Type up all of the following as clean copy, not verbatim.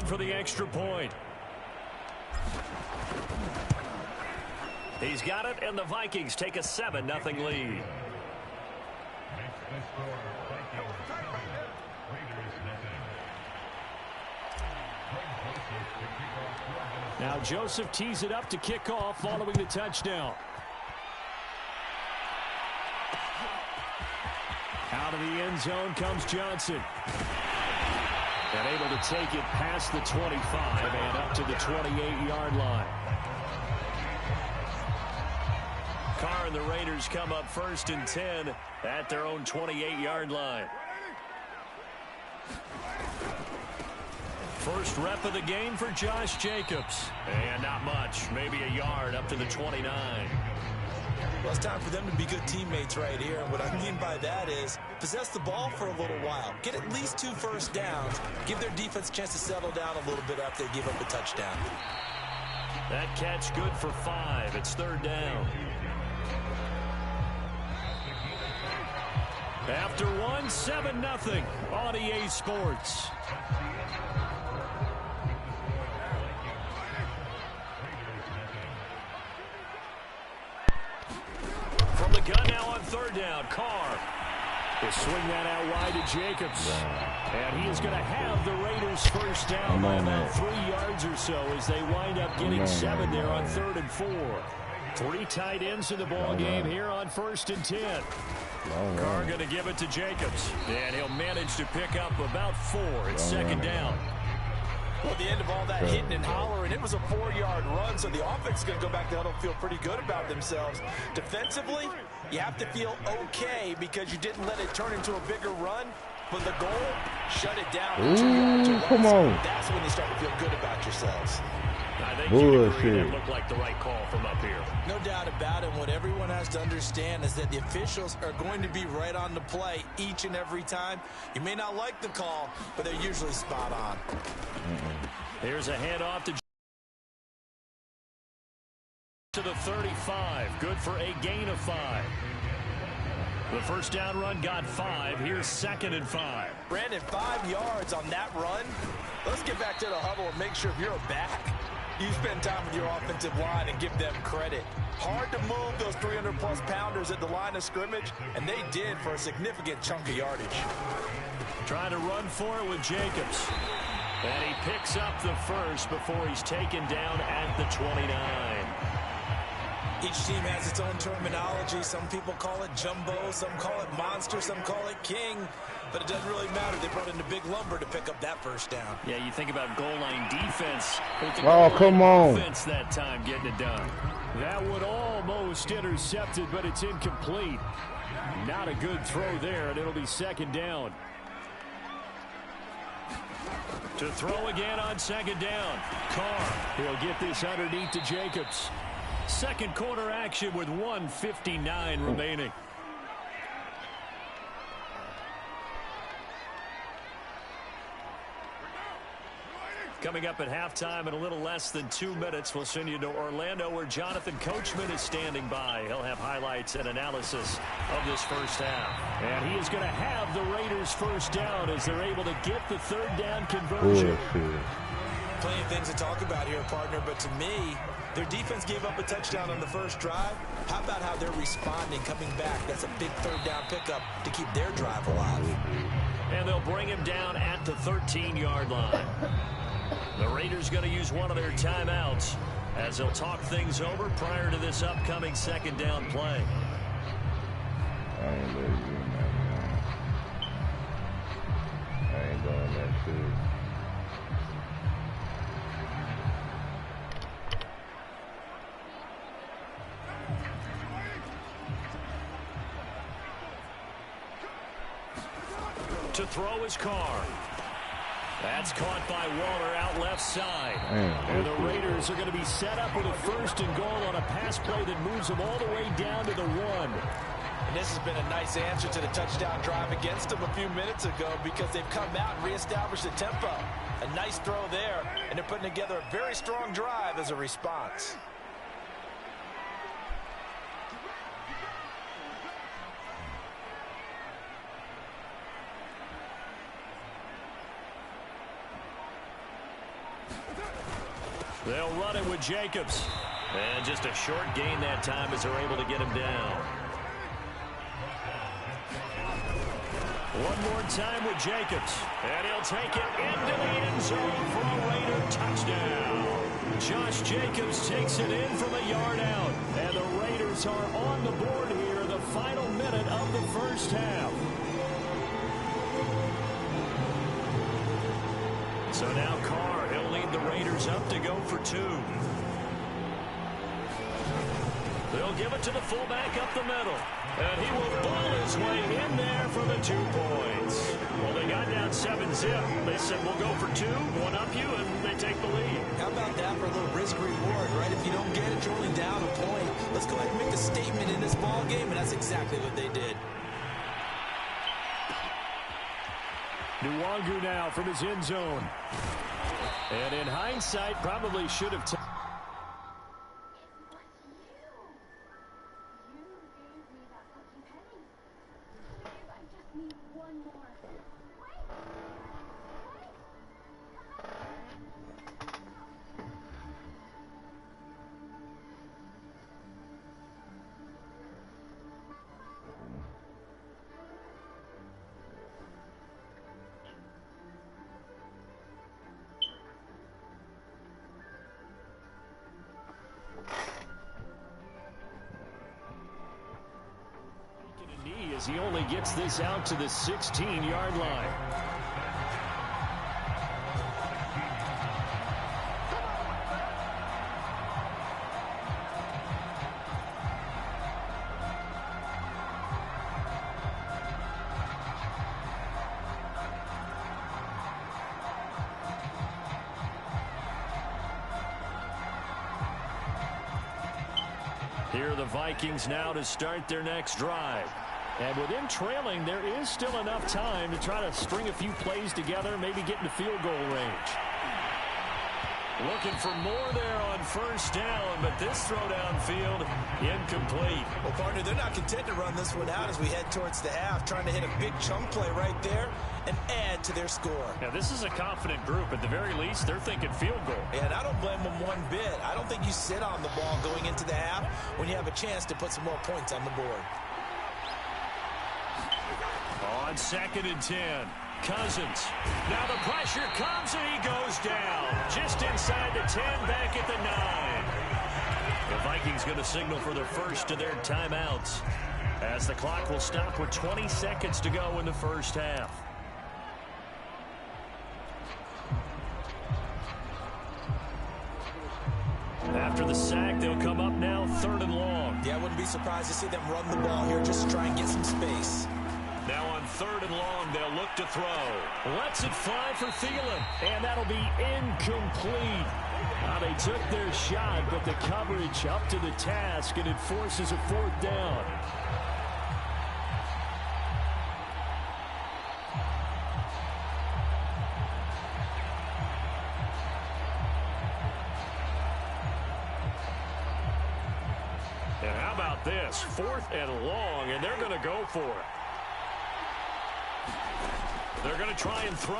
on for the extra point. He's got it, and the Vikings take a 7-0 lead. Now Joseph tees it up to kick off following the touchdown. Out of the end zone comes Johnson. And able to take it past the 25 and up to the 28-yard line. Carr and the Raiders come up 1st and 10 at their own 28-yard line. First rep of the game for Josh Jacobs. And not much, maybe a yard up to the 29. Well, it's time for them to be good teammates right here. And what I mean by that is possess the ball for a little while. Get at least 2 first downs. Give their defense a chance to settle down a little bit after they give up a touchdown. That catch good for 5. It's 3rd down. After 1, 7-0 on EA Sports. From the gun now on 3rd down, Carr will swing that out wide to Jacobs. And he is going to have the Raiders first down by about 3 yards or so as they wind up getting 7 there on 3rd and 4. 3 tight ends in the ball game here on 1st and 10. Carr going to give it to Jacobs, and he'll manage to pick up about 4. It's 2nd down. Well, at the end of all that hitting and hollering, it was a 4-yard run, so the offense is going to go back to huddle and feel pretty good about themselves. Defensively, you have to feel okay because you didn't let it turn into a bigger run, but the goal, shut it down. 2 yards or less. Come on. That's when you start to feel good about yourselves. I think you agree that looked like the right call from up here. No doubt about it. What everyone has to understand is that the officials are going to be right on the play each and every time. You may not like the call, but they're usually spot on. Here's a handoff to the 35. Good for a gain of 5. The first down run got 5. Here's 2nd and 5. Brandon, 5 yards on that run. Let's get back to the huddle and make sure if you're a back, you spend time with your offensive line and give them credit. Hard to move those 300-plus pounders at the line of scrimmage, and they did for a significant chunk of yardage. Trying to run for it with Jacobs. And he picks up the first before he's taken down at the 29. Each team has its own terminology. Some people call it jumbo, some call it monster, some call it king. But it doesn't really matter. They brought in the big lumber to pick up that first down. Yeah, you think about goal line defense. Oh, come on. Offense that time getting it done. That would almost intercepted, but it's incomplete. Not a good throw there, and it'll be 2nd down. To throw again on 2nd down. Carr, he'll get this underneath to Jacobs. Second quarter action with 1:59 remaining. Coming up at halftime in a little less than 2 minutes, we'll send you to Orlando where Jonathan Coachman is standing by. He'll have highlights and analysis of this first half. And he is going to have the Raiders first down as they're able to get the 3rd down conversion. Plenty of things to talk about here, partner, but to me, their defense gave up a touchdown on the first drive. How about how they're responding, coming back? That's a big 3rd down pickup to keep their drive alive. And they'll bring him down at the 13-yard line. The Raiders going to use one of their timeouts as they'll talk things over prior to this upcoming 2nd down play. I ain't letting you in that, man. I ain't doing that shit. To throw his Carr. That's caught by Waller out left side. And the Raiders are going to be set up with a 1st and goal on a pass play that moves them all the way down to the 1. And this has been a nice answer to the touchdown drive against them a few minutes ago because they've come out and reestablished the tempo. A nice throw there, and they're putting together a very strong drive as a response. They'll run it with Jacobs. And just a short gain that time as they're able to get him down. One more time with Jacobs. And he'll take it into the end zone for a Raider touchdown. Josh Jacobs takes it in from a yard out. And the Raiders are on the board here in the final minute of the first half. So now Carr, he'll lead the Raiders up to go for 2. They'll give it to the fullback up the middle. And he will ball his way in there for the 2 points. Well, they got down 7-zip. They said, we'll go for 2, one up you, and they take the lead. How about that for a little risk-reward, right? If you don't get it, you're only down a point. Let's go ahead and make a statement in this ball game, and that's exactly what they did. Nwangu now from his end zone. And in hindsight, probably should have taken. He only gets this out to the 16-yard line. Here are the Vikings now to start their next drive. And with him trailing, there is still enough time to try to string a few plays together, maybe get into field goal range. Looking for more there on first down, but this throw downfield incomplete. Well, partner, they're not content to run this one out as we head towards the half, trying to hit a big chunk play right there and add to their score. Now, this is a confident group. At the very least, they're thinking field goal. Yeah, and I don't blame them one bit. I don't think you sit on the ball going into the half when you have a chance to put some more points on the board. On 2nd and 10, Cousins. Now the pressure comes and he goes down. Just inside the 10, back at the 9. The Vikings going to signal for the first of their timeouts as the clock will stop with 20 seconds to go in the first half. After the sack, they'll come up now 3rd and long. Yeah, I wouldn't be surprised to see them run the ball here just to try and get some space. Now on 3rd and long, they'll look to throw. Lets it fly for Thielen, and that'll be incomplete. Now they took their shot, but the coverage up to the task, and it forces a 4th down. And how about this? 4th and long, and they're going to go for it. They're going to try and throw.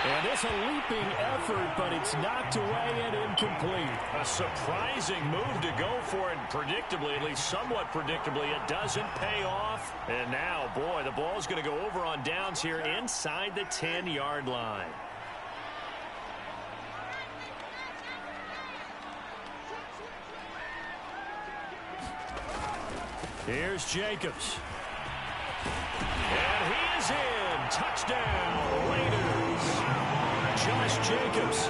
And it's a leaping effort, but it's knocked away and incomplete. A surprising move to go for it, and predictably, at least somewhat predictably, it doesn't pay off. And now, boy, the ball's going to go over on downs here inside the 10-yard line. Here's Jacobs. And he is in. Touchdown, Raiders. Josh Jacobs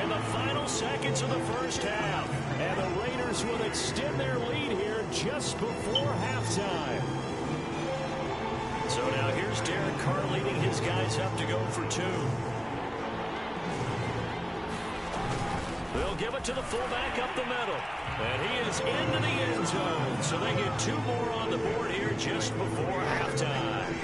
in the final seconds of the first half. And the Raiders will extend their lead here just before halftime. So now here's Derek Carr leading his guys up to go for 2. They'll give it to the fullback up the middle. And he is into the end zone. So they get 2 more on the board here just before halftime.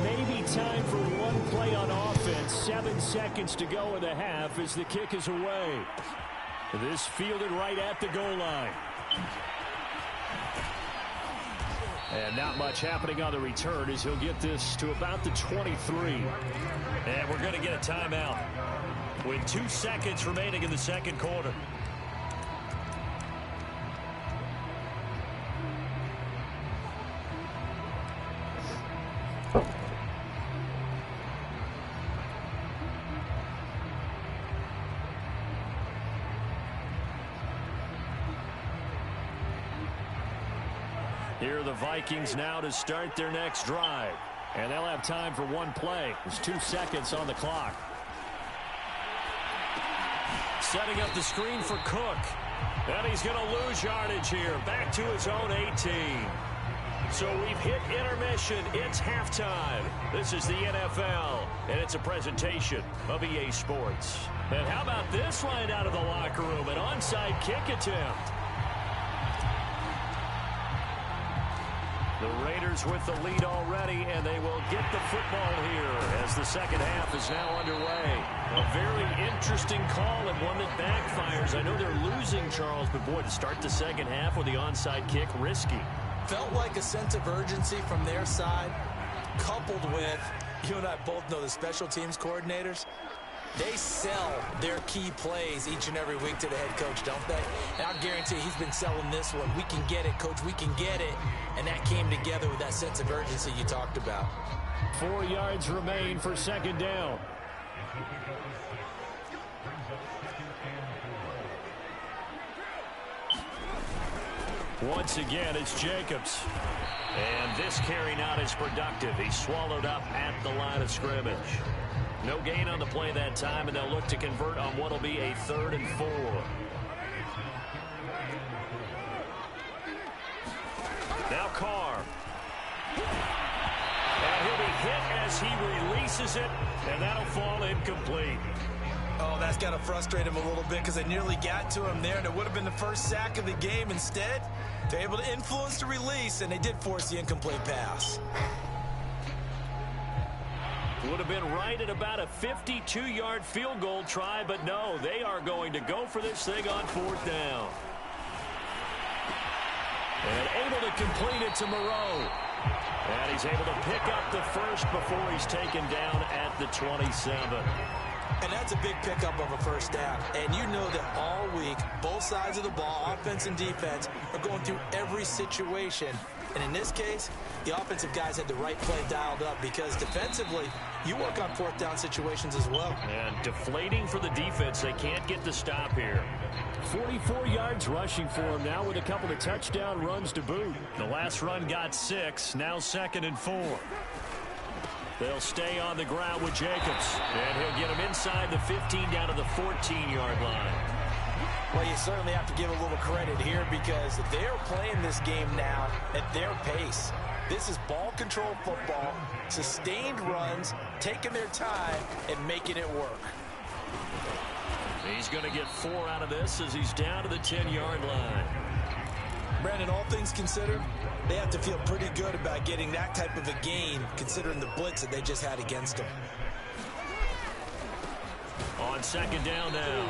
Maybe time for one play on offense. 7 seconds to go in the half as the kick is away. This fielded right at the goal line. And not much happening on the return as he'll get this to about the 23. And we're going to get a timeout with 2 seconds remaining in the second quarter. Here are the Vikings now to start their next drive. And they'll have time for one play. There's 2 seconds on the clock. Setting up the screen for Cook. And he's going to lose yardage here. Back to his own 18. So we've hit intermission. It's halftime. This is the NFL. And it's a presentation of EA Sports. And how about this line out of the locker room? An onside kick attempt. The Raiders with the lead already, and they will get the football here as the second half is now underway. A very interesting call and one that backfires. I know they're losing, Charles, but boy, to start the second half with the onside kick, risky. Felt like a sense of urgency from their side, coupled with, you and I both know the special teams coordinators, they sell their key plays each and every week to the head coach, don't they? And I guarantee he's been selling this one. We can get it, coach. We can get it. And that came together with that sense of urgency you talked about. 4 yards remain for second down. Once again, it's Jacobs. And this carry not as productive. He's swallowed up at the line of scrimmage. No gain on the play that time, and they'll look to convert on what will be a 3rd and 4. Now Carr. And he'll be hit as he releases it, and that'll fall incomplete. Oh, that's got to frustrate him a little bit because they nearly got to him there, and it would have been the first sack of the game. Instead, they're able to influence the release, and they did force the incomplete pass. Would have been right at about a 52-yard field goal try, but no, they are going to go for this thing on 4th down. And able to complete it to Moreau. And he's able to pick up the first before he's taken down at the 27. And that's a big pickup of a first down. And you know that all week, both sides of the ball, offense and defense, are going through every situation. And in this case, the offensive guys had the right play dialed up because defensively, you work on 4th down situations as well. And deflating for the defense. They can't get the stop here. 44 yards rushing for him now with a couple of touchdown runs to boot. The last run got 6, now 2nd and 4. They'll stay on the ground with Jacobs. And he'll get him inside the 15 down to the 14-yard line. Well, you certainly have to give a little credit here because they're playing this game now at their pace. This is ball control football, sustained runs, taking their time, and making it work. He's going to get 4 out of this as he's down to the 10-yard line. Brandon, all things considered, they have to feel pretty good about getting that type of a gain considering the blitz that they just had against them. On second down now,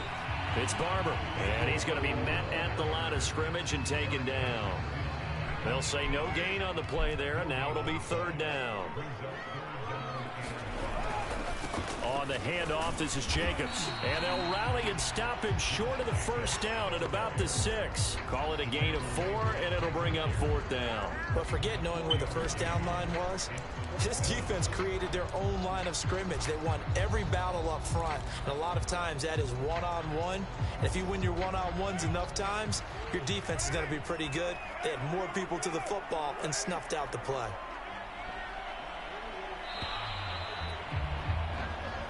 it's Barber. And he's going to be met at the line of scrimmage and taken down. They'll say no gain on the play there, and now it'll be 3rd down. On the handoff, this is Jacobs. And they'll rally and stop him short of the first down at about the 6. Call it a gain of 4, and it'll bring up 4th down. But forget knowing where the first down line was. This defense created their own line of scrimmage. They won every battle up front. And a lot of times that is one-on-one. And if you win your one-on-ones enough times, your defense is going to be pretty good. They had more people to the football and snuffed out the play.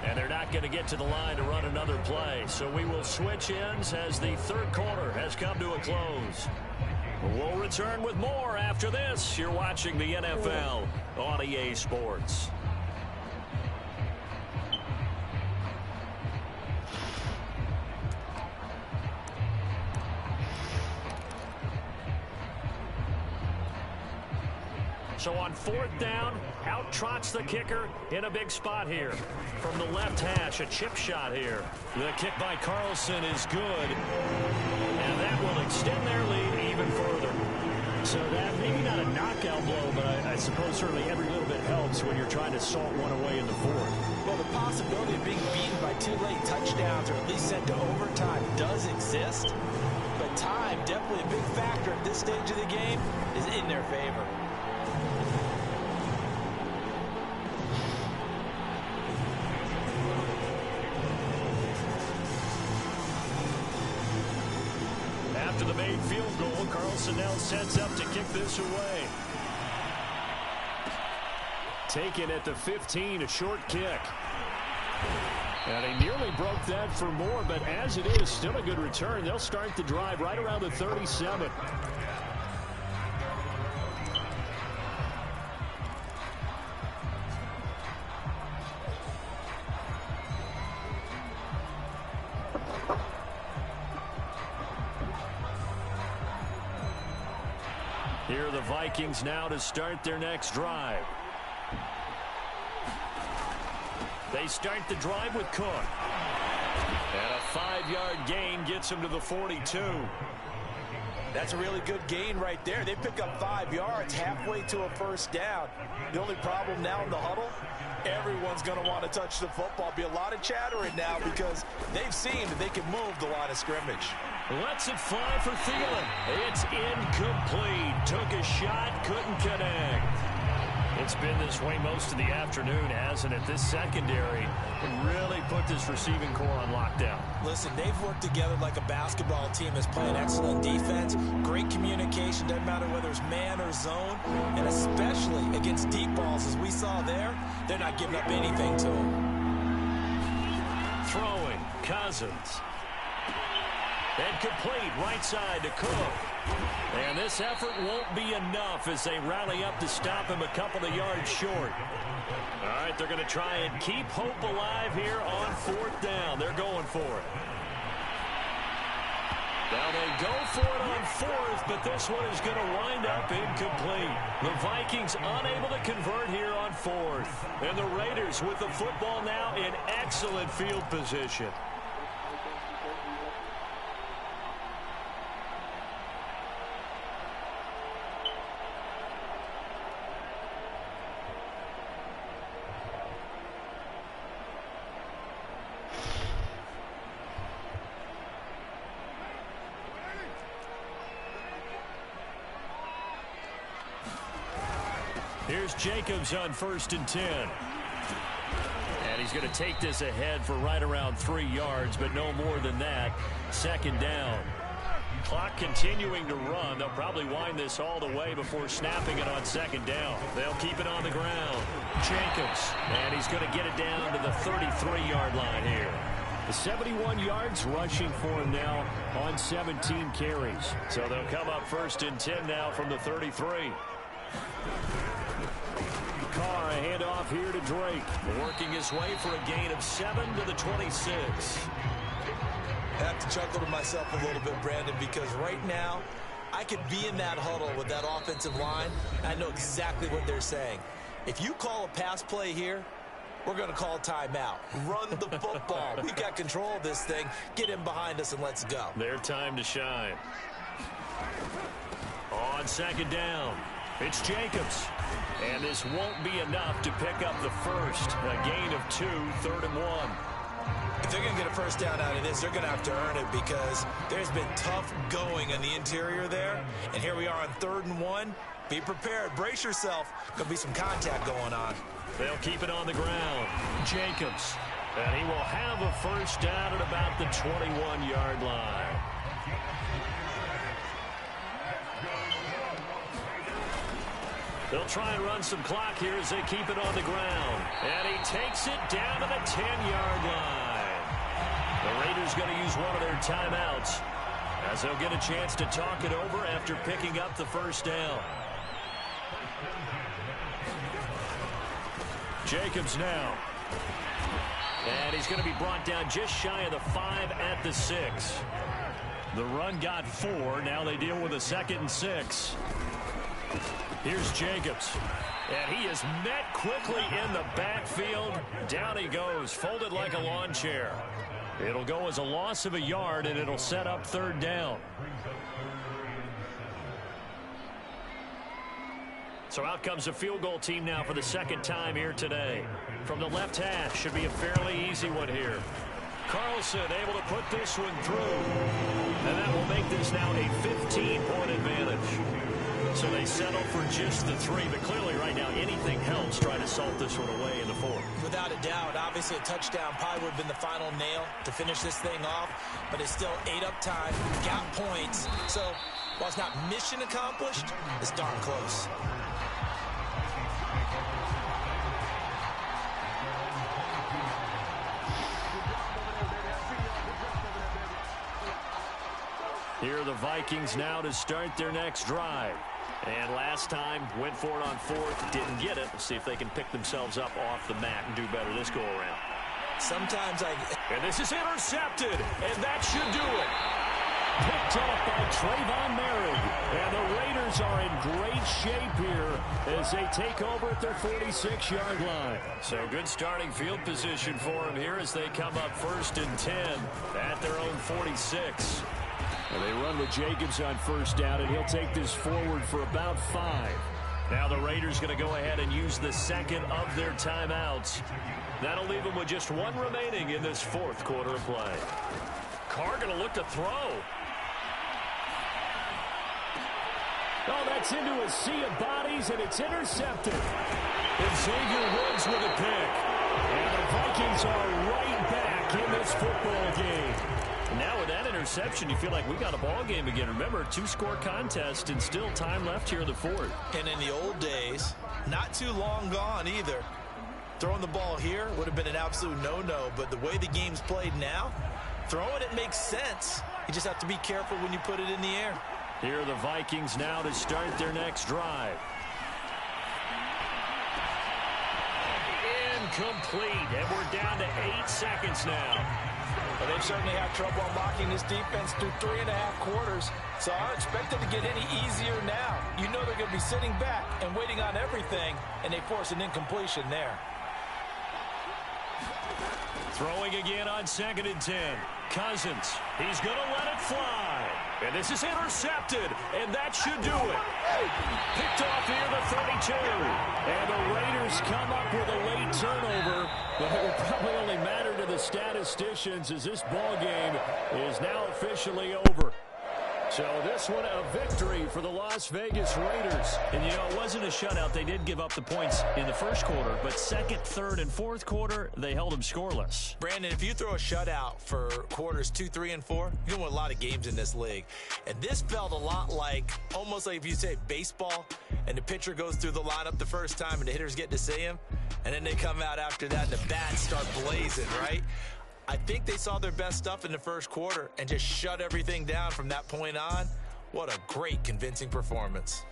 And they're not going to get to the line to run another play. So we will switch ends as the 3rd quarter has come to a close. We'll return with more after this. You're watching the NFL on EA Sports. So on 4th down, out trots the kicker in a big spot here. From the left hash, a chip shot here. The kick by Carlson is good. And that will extend their lead even further. So that maybe not a knockout blow, I suppose certainly every little bit helps when you're trying to salt one away in the fourth. Well, the possibility of being beaten by 2 late touchdowns or at least sent to overtime does exist. But time, definitely a big factor at this stage of the game, is in their favor. After the made field goal, Carlson now sets up to kick this away. Taken at the 15, a short kick. And he nearly broke that for more, but as it is, still a good return. They'll start the drive right around the 37. Here are the Vikings now to start their next drive. They start the drive with Cook. And a 5-yard gain gets him to the 42. That's a really good gain right there. They pick up 5 yards halfway to a first down. The only problem now in the huddle, everyone's going to want to touch the football. Be a lot of chattering now because they've seen that they can move the line of scrimmage. Lets it fly for Thielen. It's incomplete. Took a shot, couldn't connect. It's been this way most of the afternoon, hasn't it? This secondary really put this receiving core on lockdown. Listen, they've worked together like a basketball team that's playing excellent defense, great communication, doesn't matter whether it's man or zone, and especially against deep balls, as we saw there, they're not giving up anything to them. Throwing, Cousins. And complete, right side to Cook. And this effort won't be enough as they rally up to stop him a couple of yards short. All right, they're going to try and keep hope alive here on 4th down. They're going for it. Now they go for it on 4th, but this one is going to wind up incomplete. The Vikings unable to convert here on 4th. And the Raiders with the football now in excellent field position. Here's Jacobs on 1st and 10. And he's going to take this ahead for right around 3 yards, but no more than that. 2nd down. Clock continuing to run. They'll probably wind this all the way before snapping it on 2nd down. They'll keep it on the ground. Jacobs. And he's going to get it down to the 33-yard line here. The 71 yards rushing for him now on 17 carries. So they'll come up 1st and 10 now from the 33. Carr, a handoff here to Drake. Working his way for a gain of 7 to the 26. I have to chuckle to myself a little bit, Brandon, because right now I could be in that huddle with that offensive line. I know exactly what they're saying. If you call a pass play here, we're going to call timeout. Run the football. We've got control of this thing. Get him behind us and let's go. Their time to shine. On 2nd down, it's Jacobs. And this won't be enough to pick up the first. A gain of 2, 3rd and 1. If they're going to get a first down out of this, they're going to have to earn it because there's been tough going in the interior there. And here we are on 3rd and 1. Be prepared. Brace yourself. Going to be some contact going on. They'll keep it on the ground. Jacobs. And he will have a first down at about the 21-yard line. They'll try and run some clock here as they keep it on the ground. And he takes it down to the 10-yard line. The Raiders going to use one of their timeouts as they'll get a chance to talk it over after picking up the first down. Jacobs now. And he's going to be brought down just shy of the 5 at the 6. The run got 4. Now they deal with a 2nd and 6. Here's Jacobs. And he is met quickly in the backfield. Down he goes, folded like a lawn chair. It'll go as a loss of a yard, and it'll set up 3rd down. So out comes a field goal team now for the second time here today. From the left hash, should be a fairly easy one here. Carlson able to put this one through. And that will make this now a 15-point advantage. So they settle for just the 3, but clearly right now anything helps try to salt this one away in the 4th. Without a doubt, obviously a touchdown probably would have been the final nail to finish this thing off, but it's still ate up time, got points. So while it's not mission accomplished, it's darn close. Here are the Vikings now to start their next drive. And last time, went for it on 4th, didn't get it. We'll see if they can pick themselves up off the mat and do better this go-around. And this is intercepted, and that should do it. Picked off by Trayvon Merritt. And the Raiders are in great shape here as they take over at their 46-yard line. So good starting field position for them here as they come up 1st and 10 at their own 46. And they run with Jacobs on 1st down, and he'll take this forward for about 5. Now the Raiders going to go ahead and use the second of their timeouts. That'll leave them with just 1 remaining in this 4th quarter of play. Carr going to look to throw. Oh, that's into a sea of bodies, and it's intercepted. And Xavier Woods with a pick. And the Vikings are right back in this football game. Now with that interception, you feel like we got a ball game again. Remember, 2-score contest and still time left here in the 4th. And in the old days, not too long gone either. Throwing the ball here would have been an absolute no-no, but the way the game's played now, throwing it makes sense. You just have to be careful when you put it in the air. Here are the Vikings now to start their next drive. Incomplete, and we're down to 8 seconds now. Well, they've certainly had trouble unlocking this defense through 3.5 quarters, so I don't expect it to get any easier now. You know they're going to be sitting back and waiting on everything, and they force an incompletion there. Throwing again on 2nd and 10. Cousins, he's going to let it fly. And this is intercepted, and that should do it. Picked off near the 32. And the Raiders come up with a late turnover, but it will probably only matter to the statisticians as this ball game is now officially over. So this one a victory for the Las Vegas Raiders. And, you know, it wasn't a shutout. They did give up the points in the 1st quarter, but 2nd, 3rd, and 4th quarter, they held them scoreless. Brandon, if you throw a shutout for quarters 2, 3, and 4, you're going to win a lot of games in this league. And this felt a lot like, almost like if you say baseball, and the pitcher goes through the lineup the first time and the hitters get to see him, and then they come out after that and the bats start blazing, right? I think they saw their best stuff in the 1st quarter and just shut everything down from that point on. What a great, convincing performance.